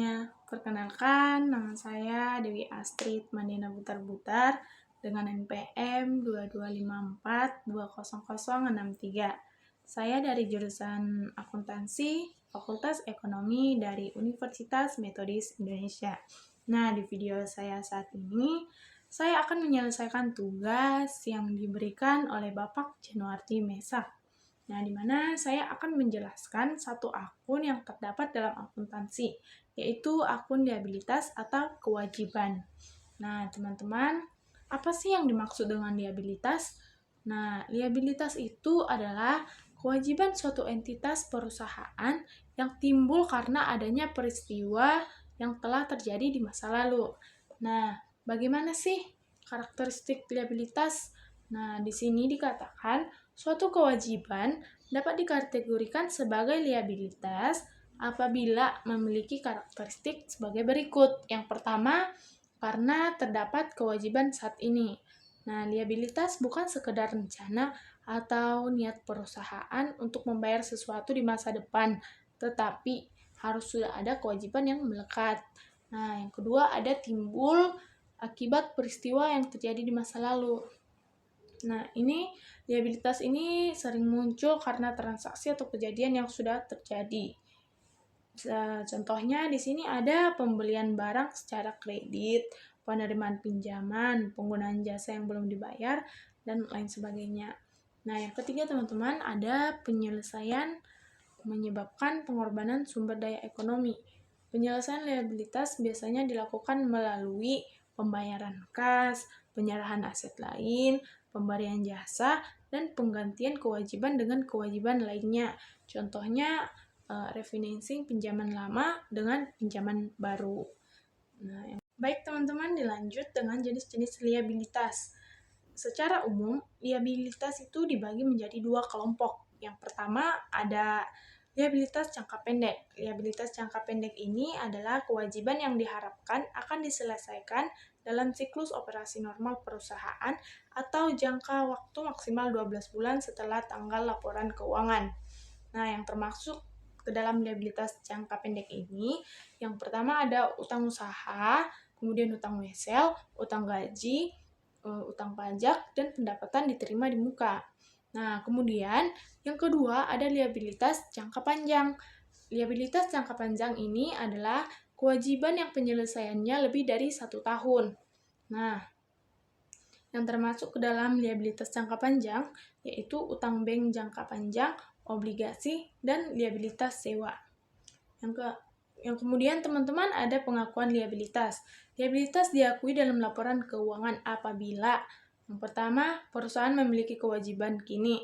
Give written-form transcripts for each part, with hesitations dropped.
semuanya, perkenalkan nama saya Dewi Astrid Mandena Butar-Butar dengan NPM 2254200063. Saya dari jurusan Akuntansi, Fakultas Ekonomi dari Universitas Metodis Indonesia. Nah, di video saya saat ini, saya akan menyelesaikan tugas yang diberikan oleh Bapak Januarti Mesa. Nah, di mana saya akan menjelaskan satu akun yang terdapat dalam akuntansi, yaitu akun liabilitas atau kewajiban. Nah, teman-teman, apa sih yang dimaksud dengan liabilitas? Nah, liabilitas itu adalah kewajiban suatu entitas perusahaan yang timbul karena adanya peristiwa yang telah terjadi di masa lalu. Nah, bagaimana sih karakteristik liabilitas? Nah, di sini dikatakan suatu kewajiban dapat dikategorikan sebagai liabilitas apabila memiliki karakteristik sebagai berikut. Yang pertama, karena terdapat kewajiban saat ini. Nah, liabilitas bukan sekedar rencana atau niat perusahaan untuk membayar sesuatu di masa depan, tetapi harus sudah ada kewajiban yang melekat. Nah, yang kedua ada timbul akibat peristiwa yang terjadi di masa lalu. Nah, liabilitas ini sering muncul karena transaksi atau kejadian yang sudah terjadi. Contohnya di sini ada pembelian barang secara kredit, penerimaan pinjaman, penggunaan jasa yang belum dibayar, dan lain sebagainya. Nah, yang ketiga teman-teman ada penyelesaian menyebabkan pengorbanan sumber daya ekonomi. Penyelesaian liabilitas biasanya dilakukan melalui pembayaran kas, penyerahan aset lain, pemberian jasa, dan penggantian kewajiban dengan kewajiban lainnya. Contohnya, refinancing pinjaman lama dengan pinjaman baru. Nah, baik teman-teman, dilanjut dengan jenis-jenis liabilitas. Secara umum, liabilitas itu dibagi menjadi dua kelompok. Yang pertama ada liabilitas jangka pendek. Liabilitas jangka pendek ini adalah kewajiban yang diharapkan akan diselesaikan dalam siklus operasi normal perusahaan atau jangka waktu maksimal 12 bulan setelah tanggal laporan keuangan. Nah, yang termasuk ke dalam liabilitas jangka pendek ini, yang pertama ada utang usaha, kemudian utang wesel, utang gaji, utang pajak, dan pendapatan diterima di muka. Nah, kemudian yang kedua ada liabilitas jangka panjang. Liabilitas jangka panjang ini adalah kewajiban yang penyelesaiannya lebih dari 1 tahun. Nah, yang termasuk ke dalam liabilitas jangka panjang yaitu utang bank jangka panjang, obligasi, dan liabilitas sewa. Yang kemudian teman-teman ada pengakuan liabilitas. Liabilitas diakui dalam laporan keuangan apabila yang pertama, perusahaan memiliki kewajiban kini,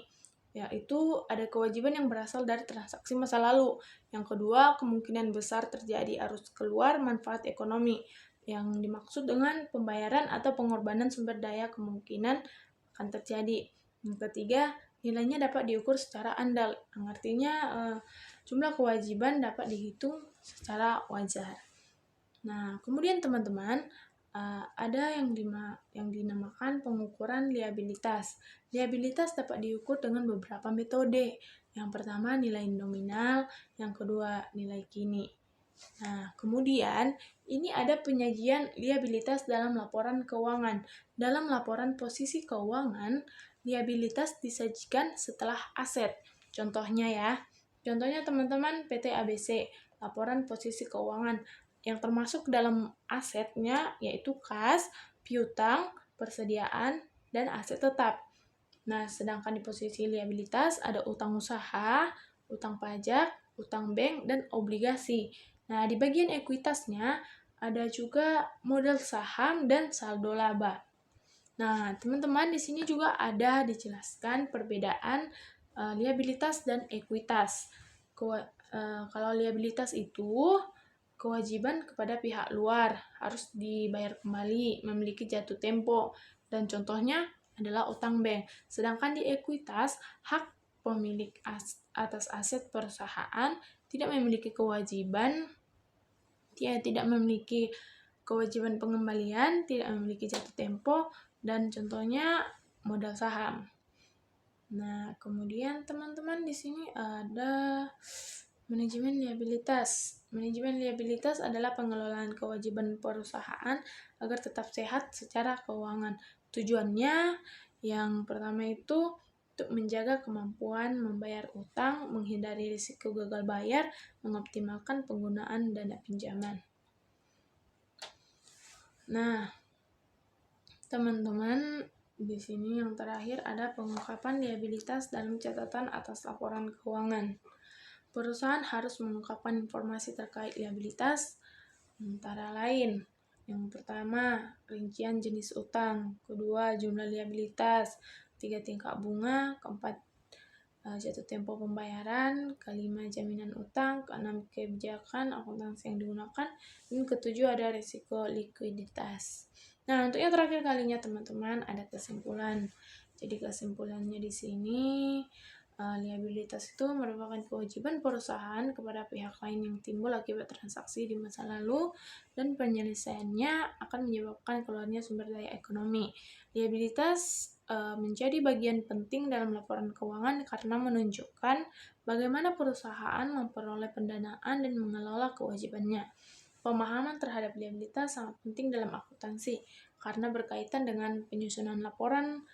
yaitu ada kewajiban yang berasal dari transaksi masa lalu. Yang kedua, kemungkinan besar terjadi arus keluar manfaat ekonomi, yang dimaksud dengan pembayaran atau pengorbanan sumber daya kemungkinan akan terjadi. Yang ketiga, nilainya dapat diukur secara andal, yang artinya jumlah kewajiban dapat dihitung secara wajar. Nah, kemudian teman-teman, ada yang dinamakan pengukuran liabilitas. Liabilitas dapat diukur dengan beberapa metode. Yang pertama nilai nominal, yang kedua nilai kini. Nah, kemudian ini ada penyajian liabilitas dalam laporan keuangan. Dalam laporan posisi keuangan, liabilitas disajikan setelah aset. Contohnya teman-teman PT ABC, laporan posisi keuangan yang termasuk dalam asetnya yaitu kas, piutang, persediaan, dan aset tetap. Nah, sedangkan di posisi liabilitas ada utang usaha, utang pajak, utang bank, dan obligasi. Nah, di bagian ekuitasnya ada juga modal saham dan saldo laba. Nah, teman-teman di sini juga ada dijelaskan perbedaan liabilitas dan ekuitas. Kalau liabilitas itu kewajiban kepada pihak luar harus dibayar kembali, memiliki jatuh tempo, dan contohnya adalah utang bank. Sedangkan di ekuitas, hak pemilik atas aset perusahaan tidak memiliki kewajiban pengembalian, tidak memiliki jatuh tempo, dan contohnya modal saham. Nah, kemudian teman-teman di sini ada manajemen liabilitas. Manajemen liabilitas adalah pengelolaan kewajiban perusahaan agar tetap sehat secara keuangan. Tujuannya yang pertama itu untuk menjaga kemampuan membayar utang, menghindari risiko gagal bayar, mengoptimalkan penggunaan dana pinjaman. Nah, teman-teman, di sini yang terakhir ada pengungkapan liabilitas dalam catatan atas laporan keuangan. Perusahaan harus mengungkapkan informasi terkait liabilitas, antara lain, yang pertama, rincian jenis utang, kedua, jumlah liabilitas, ketiga, tingkat bunga, keempat, jatuh tempo pembayaran, kelima, jaminan utang, keenam, kebijakan akuntansi yang digunakan, dan ketujuh, ada risiko likuiditas. Nah, untuk yang terakhir kalinya teman-teman ada kesimpulan. Jadi kesimpulannya di sini, liabilitas itu merupakan kewajiban perusahaan kepada pihak lain yang timbul akibat transaksi di masa lalu dan penyelesaiannya akan menyebabkan keluarnya sumber daya ekonomi. Liabilitas menjadi bagian penting dalam laporan keuangan karena menunjukkan bagaimana perusahaan memperoleh pendanaan dan mengelola kewajibannya. Pemahaman terhadap liabilitas sangat penting dalam akuntansi karena berkaitan dengan penyusunan laporan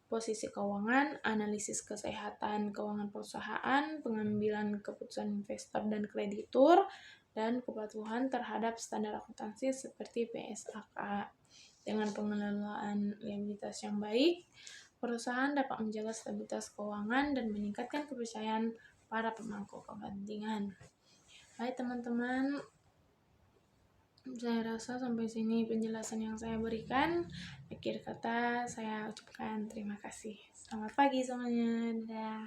posisi keuangan, analisis kesehatan keuangan perusahaan, pengambilan keputusan investor dan kreditur, dan kepatuhan terhadap standar akuntansi seperti PSAK. Dengan pengelolaan liabilitas yang baik, perusahaan dapat menjaga stabilitas keuangan dan meningkatkan kepercayaan para pemangku kepentingan. Baik teman-teman, saya rasa sampai sini penjelasan yang saya berikan. Akhir kata saya ucapkan terima kasih. Selamat pagi semuanya. Dadah.